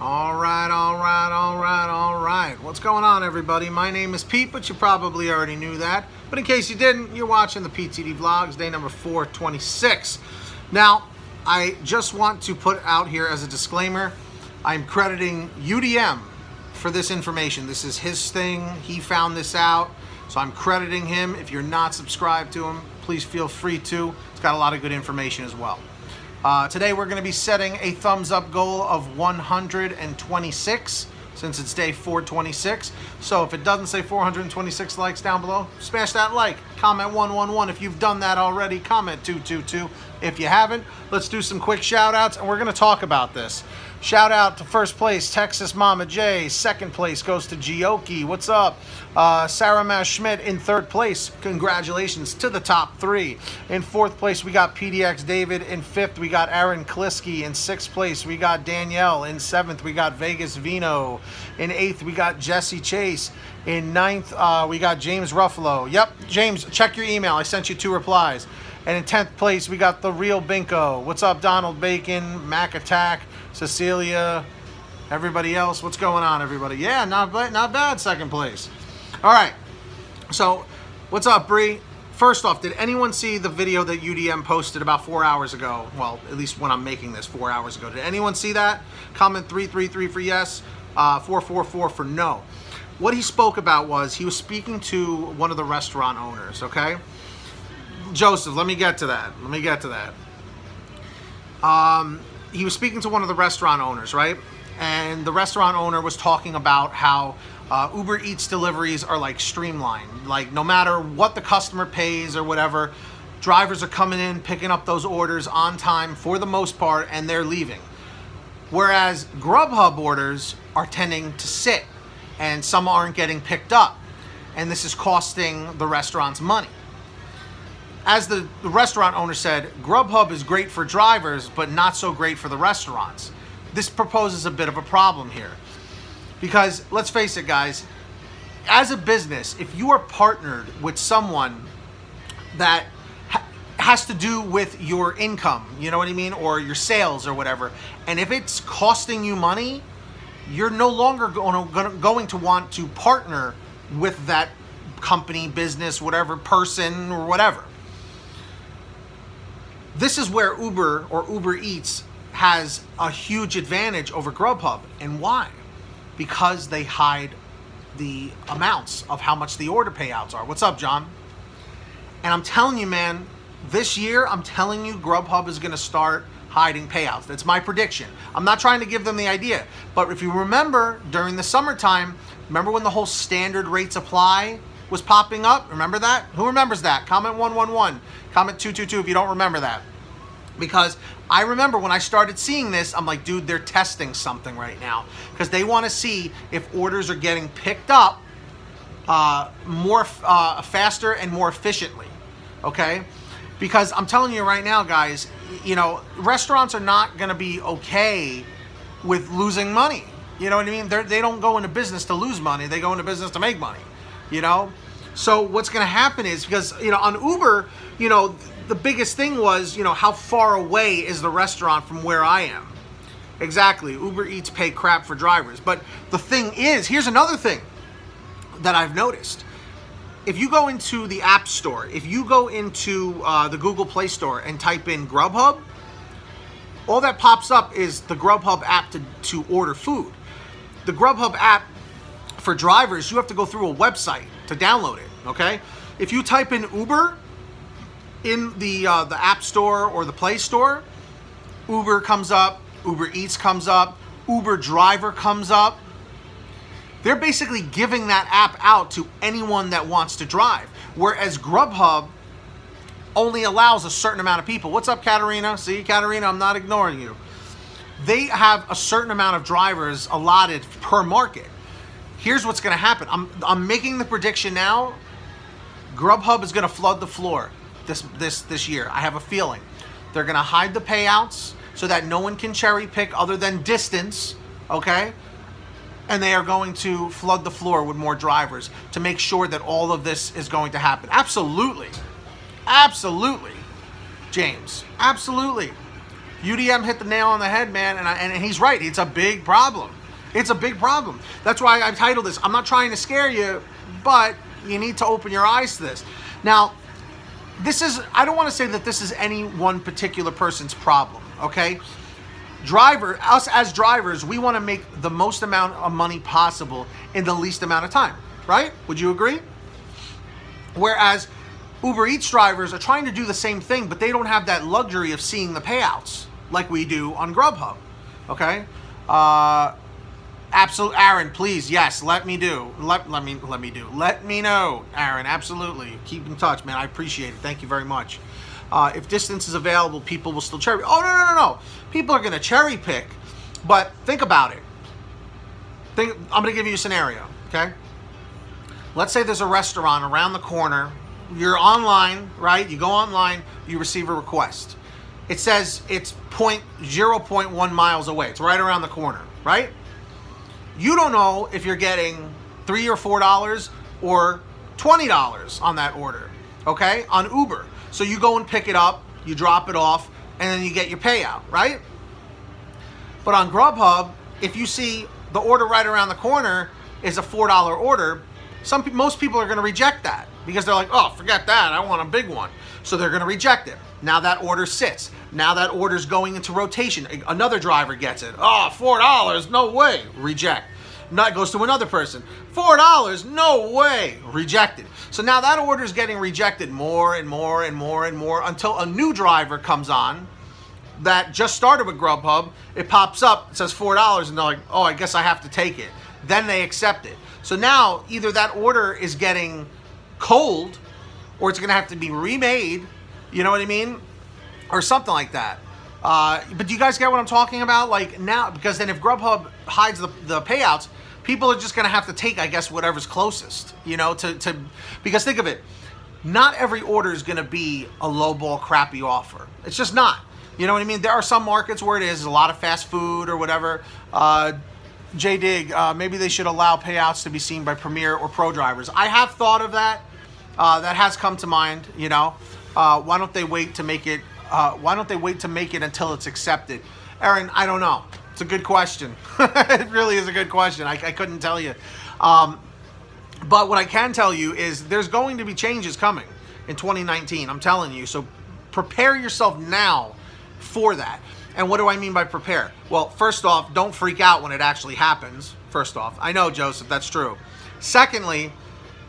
All right. What's going on, everybody? My name is Pete, but you probably already knew that. But in case you didn't, you're watching the PTD Vlogs, day number 426. Now, I just want to put out here as a disclaimer, I'm crediting UDM for this information. This is his thing. He found this out, so I'm crediting him. If you're not subscribed to him, please feel free to. It's got a lot of good information as well. Today we're going to be setting a thumbs up goal of 126 since it's day 426. So if it doesn't say 426 likes down below, smash that like. Comment 111 if you've done that already. Comment 222 if you haven't. Let's do some quick shout outs and we're going to talk about this. Shout out to first place, Texas Mama J. Second place goes to Gioki. What's up? Sarah Mash Schmidt in third place. Congratulations to the top three. In fourth place, we got PDX David. In fifth, we got Aaron Kliski. In sixth place, we got Danielle. In seventh, we got Vegas Vino. In eighth, we got Jesse Chase. In ninth, we got James Ruffalo. Yep, James, check your email. I sent you 2 replies. And in 10th place, we got The Real Binko. What's up, Donald Bacon, Mac Attack, Cecilia, everybody else? What's going on, everybody? Yeah, not bad, second place. All right, so what's up, Bree? First off, did anyone see the video that UDM posted about 4 hours ago? Well, at least when I'm making this 4 hours ago. Did anyone see that? Comment 333 for yes, 444 for no. What he spoke about was he was speaking to one of the restaurant owners, okay? Joseph, let me get to that. He was speaking to one of the restaurant owners, right? And the restaurant owner was talking about how Uber Eats deliveries are like streamlined. Like no matter what the customer pays or whatever, drivers are coming in, picking up those orders on time for the most part, and they're leaving. Whereas Grubhub orders are tending to sit, and some aren't getting picked up. And this is costing the restaurants money. As the restaurant owner said, Grubhub is great for drivers, but not so great for the restaurants. This proposes a bit of a problem here. Because, let's face it, guys, as a business, if you are partnered with someone that has to do with your income, you know what I mean, or your sales or whatever, and if it's costing you money, you're no longer going to want to partner with that company, business, whatever, person, or whatever. This is where Uber or Uber Eats has a huge advantage over Grubhub. And why? Because they hide the amounts of how much the order payouts are. What's up, John? And I'm telling you, man, this year, I'm telling you, Grubhub is going to start hiding payouts. That's my prediction. I'm not trying to give them the idea. But if you remember, during the summertime, remember when the whole standard rates apply was popping up? Remember that? Who remembers that? Comment 111. Comment 222 if you don't remember that. Because I remember when I started seeing this, I'm like, dude, they're testing something right now. Because they want to see if orders are getting picked up faster and more efficiently. Okay? Because I'm telling you right now, guys, you know, restaurants are not going to be okay with losing money. You know what I mean? They don't go into business to lose money. They go into business to make money. You know? So what's going to happen is, because, you know, on Uber, you know, the biggest thing was, you know, how far away is the restaurant from where I am? Exactly. Uber Eats pay crap for drivers. But the thing is, here's another thing that I've noticed. If you go into the App Store, if you go into the Google Play Store and type in Grubhub, all that pops up is the Grubhub app to order food. The Grubhub app for drivers, you have to go through a website to download it, okay? If you type in Uber in the App Store or the Play Store, Uber comes up, Uber Eats comes up, Uber Driver comes up. They're basically giving that app out to anyone that wants to drive, whereas Grubhub only allows a certain amount of people. What's up, Katarina? See, Katarina, I'm not ignoring you. They have a certain amount of drivers allotted per market. Here's what's going to happen. I'm making the prediction now. Grubhub is going to flood the floor this year. I have a feeling. They're going to hide the payouts so that no one can cherry pick other than distance, okay? And they are going to flood the floor with more drivers to make sure that all of this is going to happen. Absolutely. Absolutely. James. Absolutely. UDM hit the nail on the head, man, and he's right. It's a big problem. It's a big problem. That's why I've titled this, I'm not trying to scare you, but you need to open your eyes to this. Now, I don't want to say that this is any one particular person's problem, okay? Us as drivers, we want to make the most amount of money possible in the least amount of time, right? Would you agree? Whereas Uber Eats drivers are trying to do the same thing, but they don't have that luxury of seeing the payouts like we do on Grubhub, okay? Absolutely, Aaron, please, yes, let me know, Aaron, absolutely. Keep in touch, man, I appreciate it. Thank you very much. If distance is available, people will still cherry. Oh, no. People are going to cherry pick, but think about it. I'm going to give you a scenario, okay? Let's say there's a restaurant around the corner. You're online, right? You go online, you receive a request. It says it's 0.1 miles away. It's right around the corner, right? You don't know if you're getting $3 or $4 or $20 on that order, okay? On Uber. So you go and pick it up, you drop it off, and then you get your payout, right? But on Grubhub, if you see the order right around the corner is a $4 order, most people are going to reject that because they're like, oh, forget that, I want a big one. So they're going to reject it. Now that order sits. Now that order's going into rotation. Another driver gets it. Oh, $4, no way, reject. Now it goes to another person. $4, no way, rejected. So now that order is getting rejected more and more and more and more until a new driver comes on that just started with Grubhub. It pops up, it says $4, and they're like, oh, I guess I have to take it. Then they accept it. So now either that order is getting cold or it's going to have to be remade, you know what I mean? Or something like that. But do you guys get what I'm talking about? Like now, because then if Grubhub hides the payouts, people are just going to have to take, I guess, whatever's closest, you know, because think of it, not every order is going to be a lowball crappy offer. It's just not. You know what I mean? There are some markets where it is a lot of fast food or whatever. J-Dig, maybe they should allow payouts to be seen by Premier or Pro drivers. I have thought of that. That has come to mind, you know. Why don't they wait to make it until it's accepted? Aaron, I don't know. It's a good question. It really is a good question. I couldn't tell you. But what I can tell you is there's going to be changes coming in 2019. I'm telling you. So prepare yourself now for that. And what do I mean by prepare? Well, first off, don't freak out when it actually happens. First off, I know, Joseph, that's true. Secondly,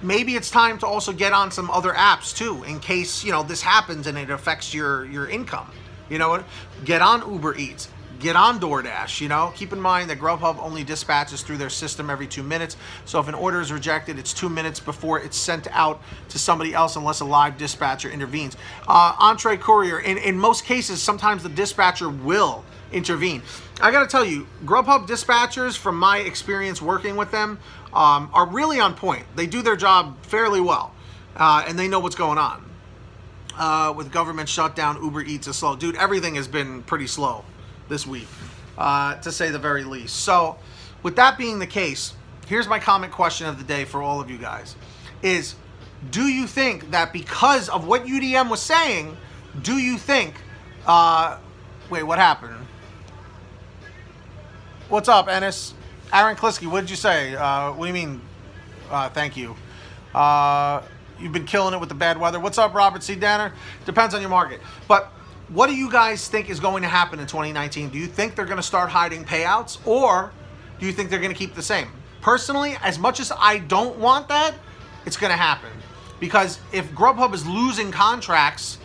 maybe it's time to also get on some other apps too, in case, you know, this happens and it affects your income. You know what? Get on Uber Eats. Get on DoorDash, you know. Keep in mind that Grubhub only dispatches through their system every 2 minutes. So if an order is rejected, it's 2 minutes before it's sent out to somebody else unless a live dispatcher intervenes. Entree Courier, in most cases, sometimes the dispatcher will intervene. I gotta tell you, Grubhub dispatchers, from my experience working with them, are really on point. They do their job fairly well, and they know what's going on. With government shutdown, Uber Eats is slow. Dude, everything has been pretty slow this week, to say the very least. So with that being the case, here's my comment question of the day for all of you guys is, do you think that because of what UDM was saying, do you think, wait, what happened? What's up, Ennis? Aaron Kliski, what did you say? What do you mean? Thank you. You've been killing it with the bad weather. What's up, Robert C. Danner? Depends on your market. But what do you guys think is going to happen in 2019? Do you think they're going to start hiding payouts, or do you think they're going to keep the same? Personally, as much as I don't want that, it's going to happen. Because if Grubhub is losing contracts,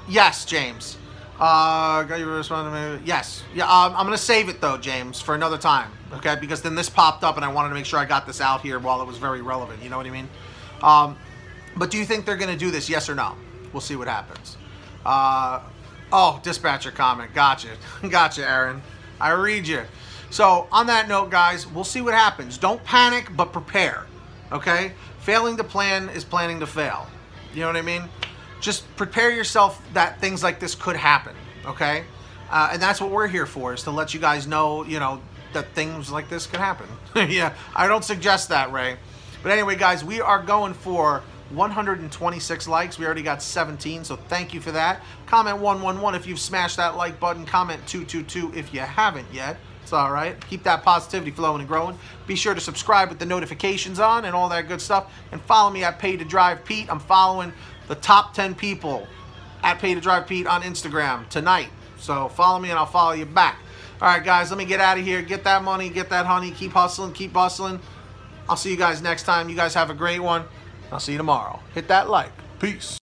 yes, James. Got you responding to me? Yes. Yeah, I'm going to save it, though, James, for another time. Okay? Because then this popped up, and I wanted to make sure I got this out here while it was very relevant. You know what I mean? But do you think they're going to do this? Yes or no? We'll see what happens. Oh, dispatcher comment. Gotcha. Gotcha, Aaron. I read you. So on that note, guys, we'll see what happens. Don't panic, but prepare. Okay? Failing to plan is planning to fail. You know what I mean? Just prepare yourself that things like this could happen. Okay? And that's what we're here for, is to let you guys know, you know, that things like this could happen. Yeah, I don't suggest that, Ray. But anyway, guys, we are going for 126 likes. We already got 17, so thank you for that. Comment 111 if you've smashed that like button. Comment 222 if you haven't yet. It's all right. Keep that positivity flowing and growing. Be sure to subscribe with the notifications on and all that good stuff. And follow me at Pay to Drive Pete. I'm following the top 10 people at Pay to Drive Pete on Instagram tonight. So follow me and I'll follow you back. All right, guys, let me get out of here. Get that money, get that honey. Keep hustling, keep bustling. I'll see you guys next time. You guys have a great one. I'll see you tomorrow. Hit that like. Peace.